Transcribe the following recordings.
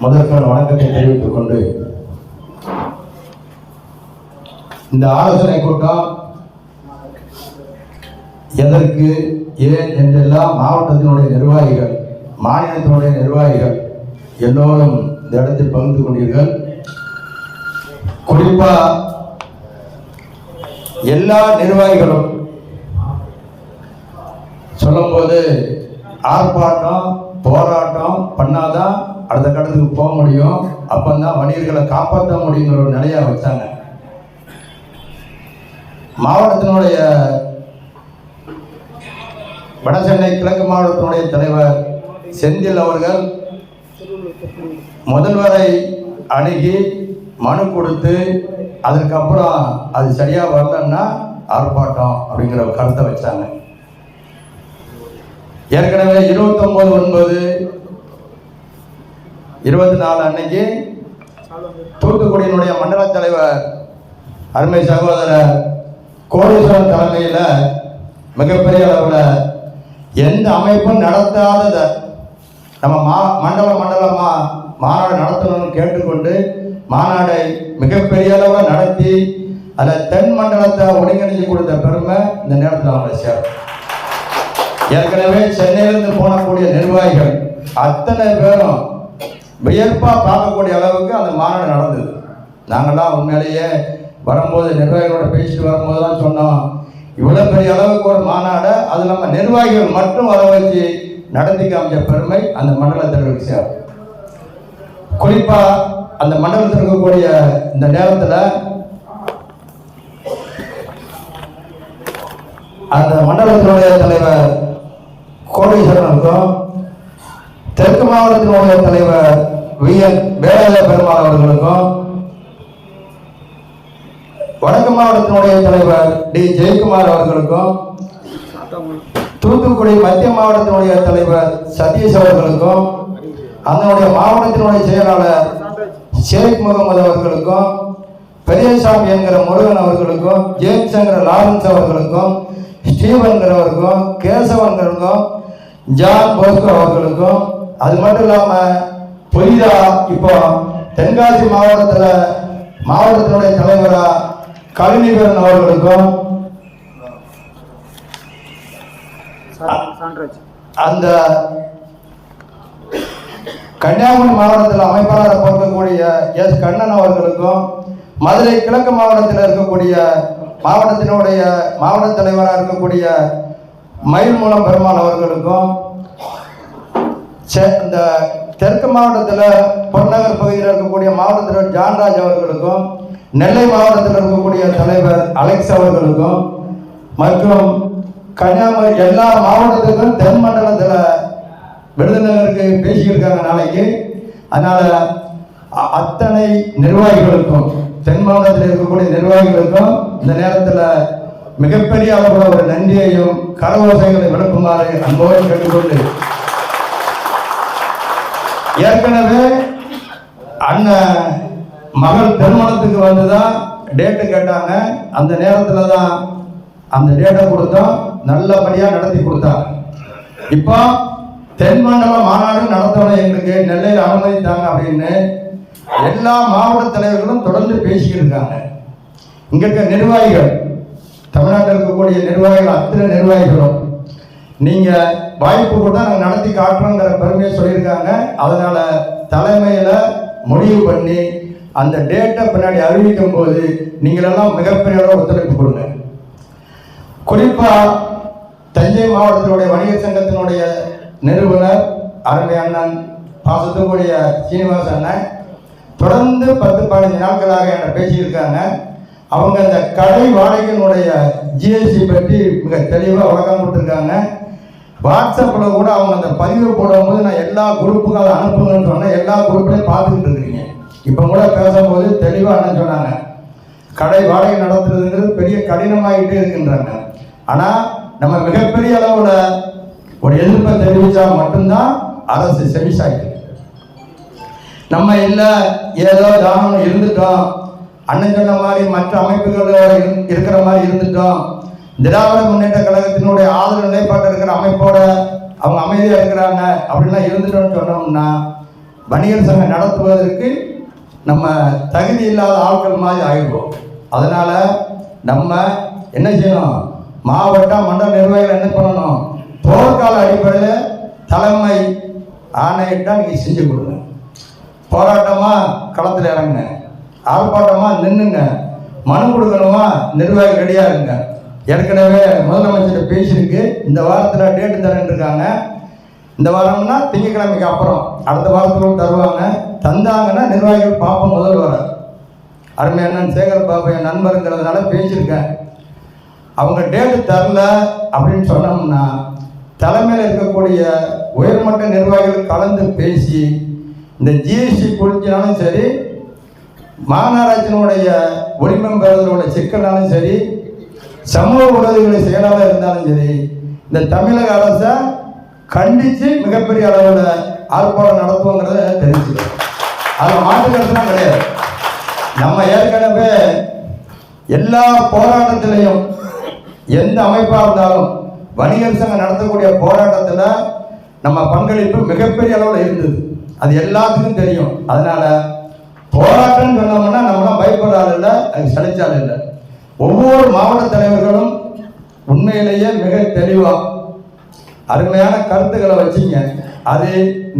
முதற்கான வணக்கத்தை தெரிவித்துக் கொண்டு இந்த ஆலோசனை கூட்டம் எதற்கு ஏன் என்றெல்லாம் மாவட்டத்தினுடைய நிர்வாகிகள், மாநிலத்தினுடைய நிர்வாகிகள் எல்லோரும் இந்த இடத்தில் பகிர்ந்து கொண்டீர்கள். குறிப்பா எல்லா நிர்வாகிகளும் சொல்லும்போது ஆர்ப்பாட்டம் போராட்டம் பண்ணாதான் அடுத்த கட்டத்துக்கு போக முடியும், அப்பந்தான் வணிகர்களை காப்பாற்ற முடியுங்கிற ஒரு நிலையா வச்சாங்க. மாவட்டத்தினுடைய வடசென்னை கிழக்கு மாவட்டத்தினுடைய தலைவர் செந்தில் அவர்கள் முதல்வரை அணுகி மனு கொடுத்து அதுக்கப்புறம் அது சரியா வரலன்னா ஆர்ப்பாட்டம் அப்படிங்கிற ஒரு கருத்தை வச்சாங்க. ஏற்கனவே 29/9/24 அன்னைக்கு தூத்துக்குடியினுடைய மண்டல தலைவர் அருமை சகோதரர் கோடீஸ்வரன் தலைமையில் மிகப்பெரிய அளவில் எந்த அமைப்பும் நடத்தாத நம்ம மண்டலமா மாநாடு நடத்தணும்னு கேட்டுக்கொண்டு மாநாடை மிகப்பெரிய அளவில் நடத்தி அதில் தென் மண்டலத்தை ஒருங்கிணைஞ்சு கொடுத்த பெருமை இந்த நேரத்தில் அவங்களை சேரும். ஏற்கனவே சென்னையிலிருந்து போனக்கூடிய நிர்வாகிகள் அத்தனை பேரும் வியர்ப்பாக பார்க்கக்கூடிய அளவுக்கு அந்த மாநாடு நடந்தது. நாங்கள்லாம் உண்மையிலேயே வரும்போது நிர்வாகிகளோட பேசிட்டு வரும்போது தான் சொன்னோம், இவ்வளோ பெரிய அளவுக்கு ஒரு மாநாடை அது நம்ம நிர்வாகிகள் மட்டும் வர வச்சு நடத்தி காமிச்ச பெருமை அந்த மண்டலத்திற்கு சேரும். குறிப்பாக அந்த மண்டலத்தில் இருக்கக்கூடிய இந்த நேரத்தில் அந்த மண்டலத்தினுடைய தலைவர் கோடீஸ்வரனுக்கும் தெற்கு மாவட்டத்தினுடைய தலைவர் VN வேலாயுத பெருமாள் அவர்களுக்கும் வடக்கு மாவட்டத்தினுடைய தலைவர் D ஜெயக்குமார் அவர்களுக்கும் தூத்துக்குடி மத்திய மாவட்டத்தினுடைய தலைவர் சதீஷ் அவர்களுக்கும் அதனுடைய மாவட்டத்தினுடைய செயலாளர் ஷேக் முகமது அவர்களுக்கும் பெரியசாமி என்கிற முருகன் அவர்களுக்கும் ஜேம்ஸ் என்கிற லாரன்ஸ் அவர்களுக்கும் ஸ்டீவன்கிறவருக்கும் கேசவன்கிறவருக்கும் ஜான் போஸ்கோ அவர்களுக்கும் அது மட்டும் இல்லாமல் புதிதா இப்போ தென்காசி மாவட்டத்தினுடைய தலைவரா கலினிகரன் அவர்களுக்கும் அந்த கன்னியாகுமரி மாவட்டத்தில் அமைப்பாளரை பொறுக்கக்கூடிய எஸ் கண்ணன் அவர்களுக்கும் மதுரை கிழக்கு மாவட்டத்தில் இருக்கக்கூடிய மாவட்ட தலைவராக இருக்கக்கூடிய மயில் மூலம் பெருமாள் அவர்களுக்கும் இந்த தெற்கு மாவட்டத்தில் பொன்னகர் பகுதியில் இருக்கக்கூடிய மாவட்டத்தில் ஜான்ராஜ் அவர்களுக்கும் நெல்லை மாவட்டத்தில் இருக்கக்கூடிய தலைவர் அலெக்ஸ் அவர்களுக்கும் மற்றும் கன்னியாகுமரி எல்லா மாவட்டத்துக்கும் தென் மண்டலத்தில் விருதுநகருக்கு பேசியிருக்காங்க நாளைக்கு. அதனால் அத்தனை நிர்வாகிகளுக்கும் தென் மாவட்டத்தில் இருக்கக்கூடிய நிர்வாகிகளுக்கும் இந்த நேரத்தில் மிகப்பெரிய அளவில் ஒரு நன்றியையும் கரகோசைகளை விளக்குமாறு அன்போடு கேட்டுக்கொண்டு, ஏற்கனவே அண்ணன் மகள் திருமணத்துக்கு வந்துதான் டேட்டு கேட்டாங்க. அந்த நேரத்தில் தான் அந்த டேட்டை கொடுத்தோம், நல்லபடியாக நடத்தி கொடுத்தாங்க. இப்போ தென்மண்டல மாநாடு நடத்தணும், எங்களுக்கு நெல்லையில் அனுமதித்தாங்க அப்படின்னு எல்லா மாவட்ட தலைவர்களும் தொடர்ந்து பேசிக்கிட்டு இருக்காங்க. இங்க இருக்க நிர்வாகிகள், தமிழ்நாட்டில் இருக்கக்கூடிய நிர்வாகிகள் அத்தனை நிர்வாகிகளும் நீங்க வாய்ப்பு கூட நாங்கள் நடத்தி காட்டுறோங்கிற பெருமையை சொல்லியிருக்காங்க. அதனால தலைமையில முடிவு பண்ணி அந்த டேட்டை பின்னாடி அறிவிக்கும் போது நீங்களெல்லாம் மிகப்பெரிய அளவு ஒத்துழைப்பு கொடுங்க. குறிப்பா தஞ்சை மாவட்டத்தினுடைய வணிகர் சங்கத்தினுடைய நிறுவனர் அருமை அண்ணன் பாசத்துக்குரிய சீனிவாச அண்ணன் தொடர்ந்து 10-15 நாட்களாக என்ன பேசியிருக்காங்க. அவங்க அந்த கடை வாடகையினுடைய GST பற்றி மிக தெளிவாக வழக்கம் கொடுத்துருக்காங்க. வாட்ஸ்அப்பில் கூட அவங்க அந்த பதிவு போடும்போது நான் எல்லா குரூப்புக்கும் அதை அனுப்புங்கன்னு சொன்னேன். எல்லா குரூப்லையும் பார்த்துக்கிட்டு இருக்கிறீங்க. இப்போ கூட பேசும்போது தெளிவாக என்ன சொன்னாங்க, கடை வாடகை நடத்துறதுங்கிறது பெரிய கடினமாகிட்டே இருக்கின்றாங்க. ஆனால் நம்ம மிகப்பெரிய அளவில் ஒரு எதிர்ப்பை தெரிவித்தா மட்டும்தான் அரசு செவிசாய்க்கு. நம்ம இல்லை ஏதோ தானம் இருந்துட்டோம், அண்ணன் சொன்ன மாதிரி மற்ற அமைப்புகளோட இருக்கிற மாதிரி இருந்துட்டோம், திராவிட முன்னேற்ற கழகத்தினுடைய ஆதரவு நிலைப்பாட்டு இருக்கிற அமைப்போட அவங்க அமைதியாக இருக்கிறாங்க அப்படின்லாம் இருந்துட்டோம்னு சொன்னோம்னா வணிகர் சங்கம் நடத்துவதற்கு நம்ம தகுதி இல்லாத ஆட்கள் மாதிரி ஆகிடுவோம். அதனால் நம்ம என்ன செய்யணும், மாவட்ட மண்டல நிர்வாகிகள் என்ன பண்ணணும், போர்க்கால அடிப்படையில் தலைமை ஆணையிட்டால் நீங்கள் செஞ்சு கொடுங்க. போராட்டமாக களத்தில் இறங்குங்க, ஆர்ப்பாட்டமாக நின்றுங்க, மனு கொடுக்கணுமா நிர்வாகி ரெடியாக இருங்க. ஏற்கனவே முதலமைச்சர் பேசியிருக்கு, இந்த வாரத்தில் டேட்டு தரேன்னு இருக்காங்க. இந்த வாரம்னா திங்கக்கிழமைக்கு அப்புறம் அடுத்த வாரத்தில் தருவாங்க. தந்தாங்கன்னா நிர்வாகிகள் பார்ப்போம். முதல் வர அருமை அண்ணன் சேகர் பாபு என் நண்பருங்கிறதுனால பேசியிருக்கேன். அவங்க டேட்டு தரல அப்படின்னு சொன்னோம்னா தலைமையில் இருக்கக்கூடிய உயர்மட்ட நிர்வாகிகள் கலந்து பேசி இந்த ஜிஎஸ்டி குறிச்சினாலும் சரி, மாநகராட்சியினுடைய உரிமம் பெறுவதோட சிக்கலாலும் சரி, சமூக உதவிகளை செயலாளர் இருந்தாலும் சரி, இந்த தமிழக அரசை கண்டித்து மிகப்பெரிய அளவில் ஆர்ப்பாட்டம் நடத்துவோங்கிறத தெரிஞ்சுக்கிறோம். அதில் மாற்றுக்கிறதுலாம் கிடையாது. நம்ம ஏற்கனவே எல்லா போராட்டத்திலையும் எந்த அமைப்பாக இருந்தாலும் வணிகர் சங்கம் நடத்தக்கூடிய போராட்டத்தில் நம்ம பங்களிப்பு மிகப்பெரிய அளவில் இருந்தது. அது எல்லாத்துக்கும் தெரியும். அதனால் போராட்டம்னு சொன்னோம்னா நம்மளாம் பயப்படுறாள் இல்லை, அது சலிச்சால் இல்லை. ஒவ்வொரு மாவட்ட தலைவர்களும் உண்மையிலேயே மிக தெளிவாக அருமையான கருத்துக்களை வச்சிங்க. அது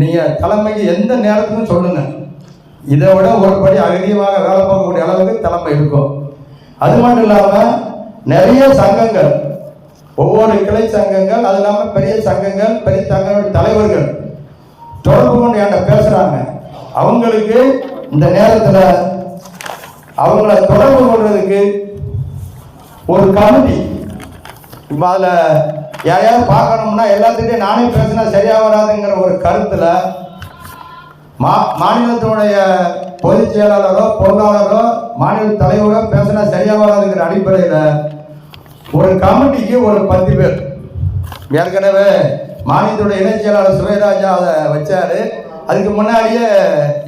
நீங்கள் தலைமைக்கு எந்த நேரத்துக்கும் சொல்லுங்கள். இதை விட ஒரு படி அதிகமாக வேலை பார்க்கக்கூடிய அளவுக்கு தலைமை இருக்கும். அது மட்டும் இல்லாமல் நிறைய சங்கங்கள், ஒவ்வொரு கிளை சங்கங்கள், அது இல்லாமல் பெரிய சங்கங்கள், பெரிய சங்கங்களுடைய தலைவர்கள் தொடர்பு கொண்டு என்கிட்ட பேசுகிறாங்க. அவங்களுக்கு இந்த நேரத்தில் அவங்கள தொடர்பு கொள்றதுக்கு ஒரு கமிட்டி, இப்போ அதில் யாரையாவது பார்க்கணும்னா எல்லாத்துக்கிட்டையும் நானே பேசினா சரியாக வராதுங்கிற ஒரு கருத்தில் மாநிலத்தினுடைய பொதுச் செயலாளரோ பொருளாளரோ மாநில தலைவரோ பேசினா சரியாக வராதுங்கிற அடிப்படையில் ஒரு கமிட்டிக்கு ஒரு 10 பேர், ஏற்கனவே மாநிலத்துடைய இணைச் செயலாளர் சுவேராஜா அதை வச்சார். அதுக்கு முன்னாடியே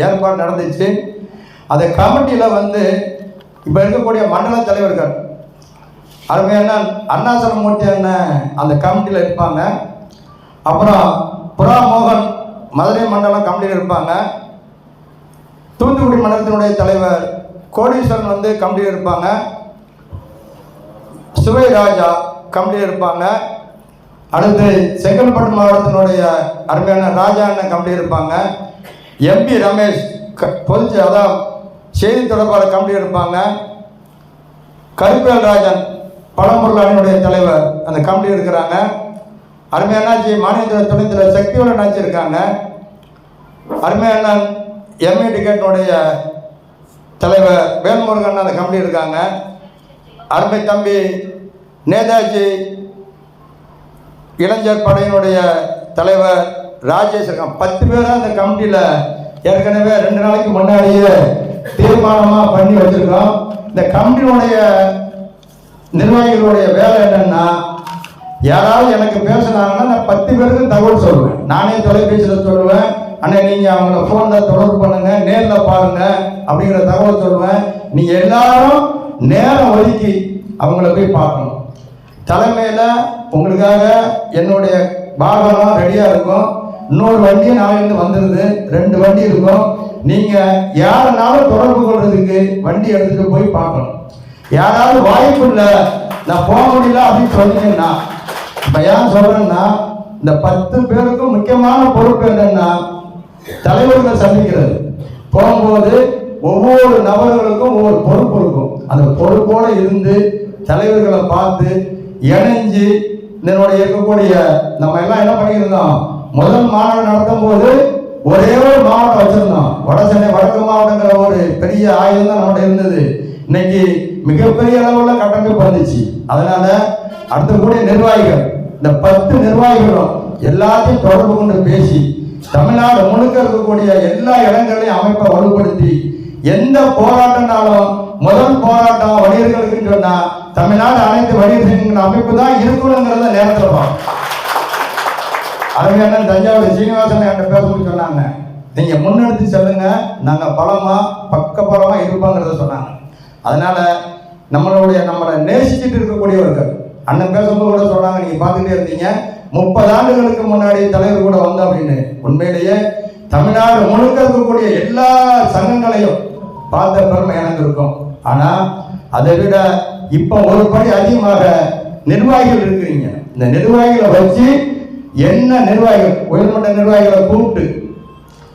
ஏற்பாடு நடந்துச்சு. அந்த கமிட்டியில் வந்து இப்போ இருக்கக்கூடிய மண்டல தலைவர்கள் அருமையான அருணாசலமூர்த்தி அண்ணன் அந்த கமிட்டியில் இருப்பாங்க. அப்புறம் புறா மோகன் மதுரை மண்டலம் கமிட்டியில் இருப்பாங்க. தூத்துக்குடி மண்டலத்தினுடைய தலைவர் கோடீஸ்வரன் வந்து கமிட்டியில் இருப்பாங்க. சுவை ராஜா கமிட்டியில் இருப்பாங்க. அடுத்து செங்கல்பட்டு மாவட்டத்தினுடைய அருமையான ராஜா அண்ணன் கமிட்டியில் இருப்பாங்க. எம்பி ரமேஷ் பொதுச்சு அதான் செய்தி தொடர்பாளர் கமிட்டியில் இருப்பாங்க. கருப்பேல் ராஜன் பழம்பொருள் அணியினுடைய தலைவர் அந்த கமிட்டியில் இருக்கிறாங்க. அருமையானாச்சி மாநில துணைத் தலைவர் சக்தியோட நாச்சி இருக்காங்க. அருமையான எம்ஏ டிக்கெட்டினுடைய தலைவர் வேல்முருகன் அந்த கமிட்டி இருக்காங்க. அருமை தம்பி நேதாஜி இளைஞர் படையினுடைய தலைவர் ராஜேஷ் இருக்காங்க. 10 பேர் அந்த கமிட்டியில் ஏற்கனவே 2 நாளைக்கு முன்னாடியே தீர்மானமாக பண்ணி வச்சிருக்கோம். இந்த கமிட்டியினுடைய நிர்வாகிகளுடைய வேலை என்னன்னா, யாராவது எனக்கு பேசுனாங்கன்னா நான் 10 பேருக்கு தகவல் சொல்லுவேன். நானே தொலைபேசியில் சொல்லுவேன், அண்ணே நீங்கள் அவங்கள ஃபோனில் தொடர்பு பண்ணுங்க, நேரில் பாருங்க அப்படிங்கிற தகவல் சொல்லுவேன். நீங்கள் எல்லாரும் நேரம் ஒதுக்கி அவங்கள போய் பார்க்கணும். தலைமையில் உங்களுக்காக என்னுடைய வாகனம் ரெடியாக இருக்கும். இன்னொரு வண்டியும் நாளையிலிருந்து வந்துடுது, 2 வண்டி இருக்கும். நீங்கள் யாருனாலும் தொடர்பு கொள்றதுக்கு வண்டி எடுத்துகிட்டு போய் பார்க்கணும். யாராவது வாய்ப்பு இல்லை நான் போக முடியல அப்படின்னு சொன்னீங்கன்னா, இப்போ ஏன் சொல்கிறேன்னா, இந்த 10 பேருக்கும் முக்கியமான பொறுப்பு என்னன்னா தலைவர்கள் சந்திக்கிறது. போகும்போது ஒவ்வொரு நபர்களுக்கும் ஒவ்வொரு பொறுப்பு இருக்கும். அந்த பொறுப்போடு இருந்து தலைவர்களை பார்த்து இணைஞ்சு இதனுடைய இருக்கக்கூடிய நம்ம எல்லாம் என்ன பண்ணியிருந்தோம், முதல் மாநாடு நடத்தும் போது ஒரே ஒரு மாவட்டம் வச்சிருந்தோம். வடசென்னை வடக்கு மாவட்டங்கிற ஒரு பெரிய ஆயுதம் தான் நம்மகிட்ட இருந்தது. இன்னைக்கு மிகப்பெரிய அளவுல கட்டமைப்பு வந்துச்சு. அதனால அடுத்த கூடிய நிர்வாகிகள், இந்த 10 நிர்வாகிகளும் எல்லாத்தையும் தொடர்பு கொண்டு பேசி தமிழ்நாடு முழுக்க இருக்கக்கூடிய எல்லா இடங்களையும் அமைப்பை வலுப்படுத்தி எந்த போராட்டம்னாலும் முதல் போராட்டம் வணிகர்களுக்கு சொன்னா தமிழ்நாடு அனைத்து வணிகர்கள் அமைப்பு தான் இருக்கணுங்கிறத நேரத்தில் பார்ப்போம். அருமையான தஞ்சாவூர் சீனிவாசன் என்கிட்ட பேசணும்னு சொன்னாங்க, நீங்க முன்னெடுத்து செல்லுங்க, நாங்க பலமா பக்க பலமா இருப்போங்கிறத சொன்னாங்க. அதனால நம்மளை நேசிச்சுட்டு இருக்கக்கூடியவர்கள் அண்ணன் பேசும்போது கூட சொன்னாங்க, நீங்க பார்த்துட்டே இருந்தீங்க 30 ஆண்டுகளுக்கு முன்னாடி தலைவர் கூட வந்தோம் அப்படின்னு. உண்மையிலேயே தமிழ்நாடு முழுக்க இருக்கக்கூடிய எல்லா சங்கங்களையும் பார்த்த பெருமை எனக்கு இருக்கும். ஆனா அதை விட இப்ப ஒரு படி அதிகமாக நிர்வாகிகள் இருக்கிறீங்க. இந்த நிர்வாகிகளை வச்சு என்ன நிர்வாகிகள் உயர்மட்ட நிர்வாகிகளை கூப்பிட்டு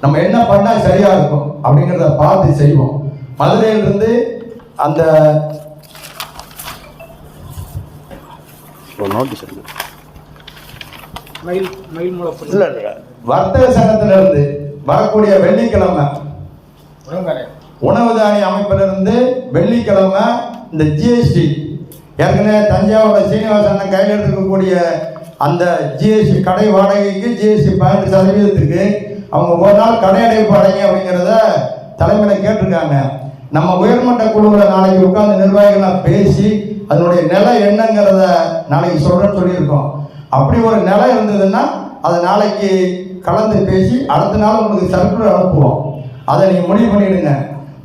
நம்ம என்ன பண்ணா சரியா இருக்கும் அப்படிங்கிறத பார்த்து செய்வோம். மதுரையிலிருந்து அந்த வர்த்தக சங்கத்திலிருந்து வரக்கூடிய வெள்ளிக்கிழமை உணவு தானிய அமைப்பிலிருந்து வெள்ளிக்கிழமை இந்த ஜிஎஸ்டி ஏற்கனவே தஞ்சாவூர் சீனிவாசன் கையில் இருக்கக்கூடிய அந்த ஜிஎஸ்டி கடை வாடகைக்கு ஜிஎஸ்டி 12% அவங்க ஒரு நாள் கடை அடைப்பு அடைங்க அப்படிங்கிறத தலைமையில் கேட்டிருக்காங்க. நம்ம உயர்மட்ட குழுவில் நாளைக்கு உட்கார்ந்து நிர்வாகிகளாக பேசி அதனுடைய நிலை என்னங்கிறத நாளைக்கு சொல்கிறேன்னு சொல்லியிருக்கோம். அப்படி ஒரு நிலை இருந்ததுன்னா அதை நாளைக்கு கலந்து பேசி அடுத்த நாள் உங்களுக்கு சர்க்குலர் அனுப்புவோம். அதை நீங்கள் முடிவு பண்ணிடுங்க.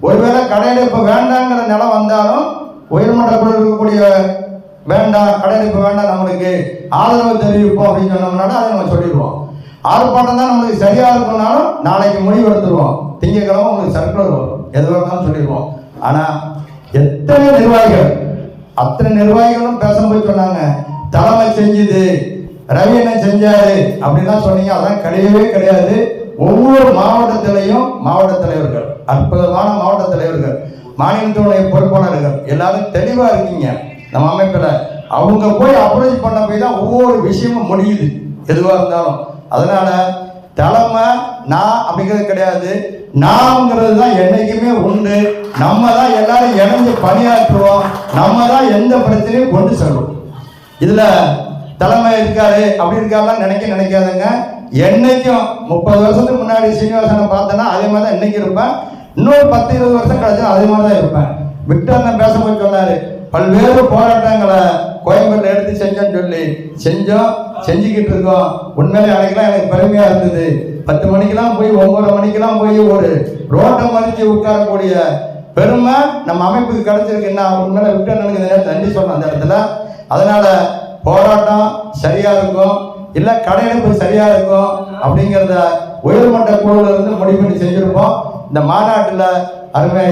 ஒருவேளை கடையில் இப்போ வேண்டாங்கிற நிலை வந்தாலும் உயர்மட்ட குழு இருக்கக்கூடிய வேண்டாம் கடையில் இப்போ வேண்டாம் நம்மளுக்கு ஆதரவு தெரிவிப்போம் அப்படின்னு சொன்னோம்னாலும் அதை நம்ம சொல்லிடுவோம். ஆர்ப்பாட்டம் தான் நம்மளுக்கு சரியாக இருக்கும்னாலும் நாளைக்கு முடிவு எடுத்துருவோம். திங்கக்கிழமை உங்களுக்கு சர்க்குலர் வரும். எதுவாக இருந்தாலும் சொல்லிடுவோம். ஆனால் எத்தனை நிர்வாகிகள் அத்தனை நிர்வாகிகளும் பேசும்போது சொன்னாங்க தலைமை செஞ்சுது ரவி என்ன செஞ்சாரு அப்படின்லாம் சொன்னீங்க. அதெல்லாம் கிடையவே கிடையாது. ஒவ்வொரு மாவட்டத்திலையும் மாவட்ட தலைவர்கள் அற்புதமான மாவட்ட தலைவர்கள் மாநிலத்தினுடைய பொறுப்பாளர்கள் எல்லாரும் தெளிவா இருக்கீங்க. நம்ம அமைப்பில் அவங்க போய் அப்ரோச் பண்ண போய் தான் ஒவ்வொரு விஷயமும் முடியுது எதுவாக இருந்தாலும். அதனால தலைமை நான் அப்படிங்கிறது கிடையாது. நான்ங்கிறது தான் என்னைக்குமே உண்டு. நம்ம தான் எல்லாரும் இணைஞ்சு பணியாற்றுவோம். நம்ம தான் எந்த பிரச்சனையும் கொண்டு செல்வோம். இதுல தலைமை இருக்காரு அப்படி இருக்காருலாம் நினைக்காதுங்க. என்னைக்கும் 30 வருஷத்துக்கு முன்னாடி சீனிவாசனை பார்த்தேன்னா அதே மாதிரி தான் இன்னைக்கு இருப்பேன். இன்னொரு 10-20 வருஷம் கழிச்சா அதே மாதிரி தான் இருப்பேன். விக்டர் பேசும்போது சொன்னாரு பல்வேறு போராட்டங்களை கோயம்பேட்டில் எடுத்து செஞ்சோன்னு செஞ்சுக்கிட்டு இருக்கோம். உண்மையிலே அன்னைக்கெல்லாம் எனக்கு பெருமையா இருந்தது. 10 மணிக்கெல்லாம் போய் 9 மணிக்கெல்லாம் போய் ஒரு ரோட்டை மதிச்சு உட்காரக்கூடிய பெருமை நம்ம அமைப்புக்கு கிடைச்சிருக்குன்னா உண்மையில விக்டர் நன்றி சொல்லணும் அந்த இடத்துல. அதனால போராட்டம் சரியா இருக்கும் இல்ல கடையெடுப்பு சரியா இருக்கும் அப்படிங்கிறத உயர்மட்ட குழுல இருந்து முடிவு பண்ணி செஞ்சிருப்போம். இந்த மாநாட்டில் அருமை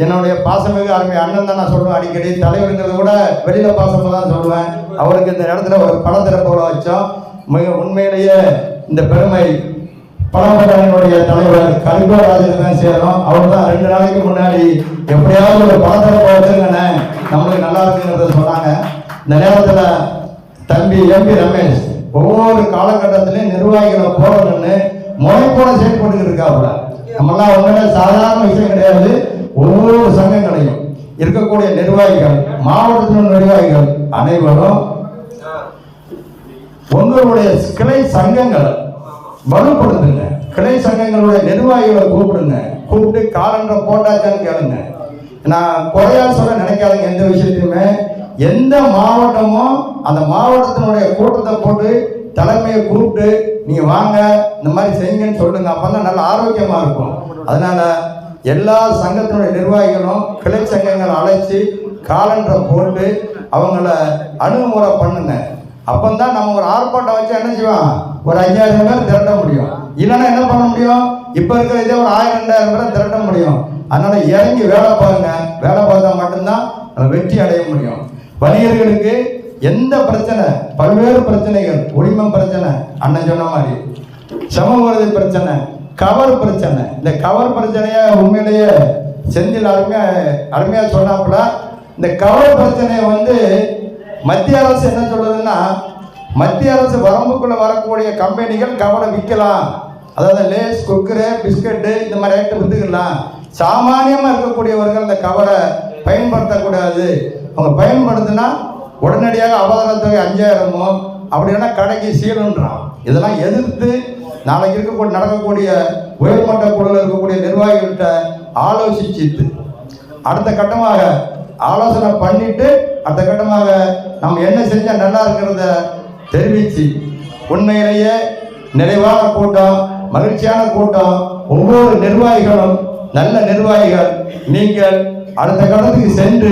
என்னுடைய பாசமிகு அருமை அண்ணன் தான் நான் சொல்லுவேன். அடிக்கடி தலைவருங்கிறத கூட வெளியில பாசமாக தான் சொல்லுவேன். அவருக்கு இந்த இடத்துல ஒரு படத்திறப்போட வச்சோம். மிக உண்மையிலேயே இந்த பெருமை பழம்பெருடைய தலைவர் கரிகோராஜன் தான் சேரும். அவர் தான் 2 நாளைக்கு முன்னாடி எப்படியாவது ஒரு படத்திறப்ப வச்சுருங்கண்ணே நம்மளுக்கு நல்லா இருக்குங்கிறத சொன்னாங்க. இந்த நேரத்தில் தம்பி எம்பி ரமேஷ் ஒவ்வொரு காலகட்டத்திலையும் நிர்வாகிகளை போடணும்னு முனைப்போட செயல்பட்டு இருக்காப்புல. நம்மளாம் உண்மையில சாதாரண விஷயம் கிடையாது. ஒவ்வொரு சங்கங்களையும் இருக்கக்கூடிய நிர்வாகிகள் மாவட்டத்தின் நிர்வாகிகள் அனைவரும் உங்களுடைய கிளை சங்கங்களை வலுப்படுத்துங்க. கிளை சங்கங்களுடைய நிர்வாகிகளை கூப்பிட்டு காலன்ற போட்டாச்சான்னு கேளுங்க. நான் குறையா சொல்ல நினைக்காதுங்க. எந்த விஷயத்தையுமே எந்த மாவட்டமோ அந்த மாவட்டத்தினுடைய கூட்டத்தை போட்டு தலைமையை கூப்பிட்டு நீங்க வாங்க இந்த மாதிரி செய்யுங்கன்னு சொல்லுங்க. அப்பதான் நல்ல ஆரோக்கியமா இருக்கும். அதனால எல்லா சங்கத்தினுடைய நிர்வாகிகளும் கிளை சங்கங்களை அழைச்சி காலண்டரை போட்டு அவங்கள அணுகுமுறை பண்ணுங்க. அப்பந்தான் நம்ம ஒரு ஆர்ப்பாட்டம் வச்சு என்ன செய்வோம், ஒரு 5000 பேர் திரட்ட முடியும். இல்லைன்னா என்ன பண்ண முடியும், இப்ப இருக்கிற இதே ஒரு 1000-2000 பேரை திரட்ட முடியும். அதனால இறங்கி வேலை பாருங்க. வேலை பார்த்தா மட்டும்தான் வெற்றி அடைய முடியும். வணிகர்களுக்கு எந்த பிரச்சனை, பல்வேறு பிரச்சனைகள், உரிமம் பிரச்சனை, அண்ணன் சொன்ன மாதிரி சமூக பிரச்சனை, கவர் பிரச்சனை. இந்த கவர் பிரச்சனைய உண்மையிலேயே செந்தில் அருமையா சொன்னாப்புல. இந்த கவர் பிரச்சனையை மத்திய அரசு என்ன சொல்றதுன்னா, மத்திய அரசு வரம்புக்குள்ள வரக்கூடிய கம்பெனிகள் கவரை விற்கலாம். அதாவது லேஸ், குக்கரு, பிஸ்கட்டு இந்த மாதிரி ஐட்டம் வித்துக்கலாம். சாமானியமா இருக்கக்கூடியவர்கள் இந்த கவரை பயன்படுத்தக்கூடாது. அவங்க பயன்படுத்தினா உடனடியாக அபராத தொகை 5000 அப்படின்னா கடைக்கு சீலுன்றான். இதெல்லாம் எதிர்த்து நாளைக்கு நடக்கக்கூடிய உயர்மட்ட குழுவில் இருக்கக்கூடிய நிர்வாகிகள்கிட்ட ஆலோசிச்சுட்டு அடுத்த கட்டமாக ஆலோசனை பண்ணிட்டு அடுத்த கட்டமாக நம்ம என்ன செஞ்சா நல்லா இருக்கிறத தெரிவிச்சு உண்மையிலேயே நிறைவான கூட்டம், மகிழ்ச்சியான கூட்டம். ஒவ்வொரு நிர்வாகிகளும் நல்ல நிர்வாகிகள். நீங்கள் அடுத்த கட்டத்துக்கு சென்று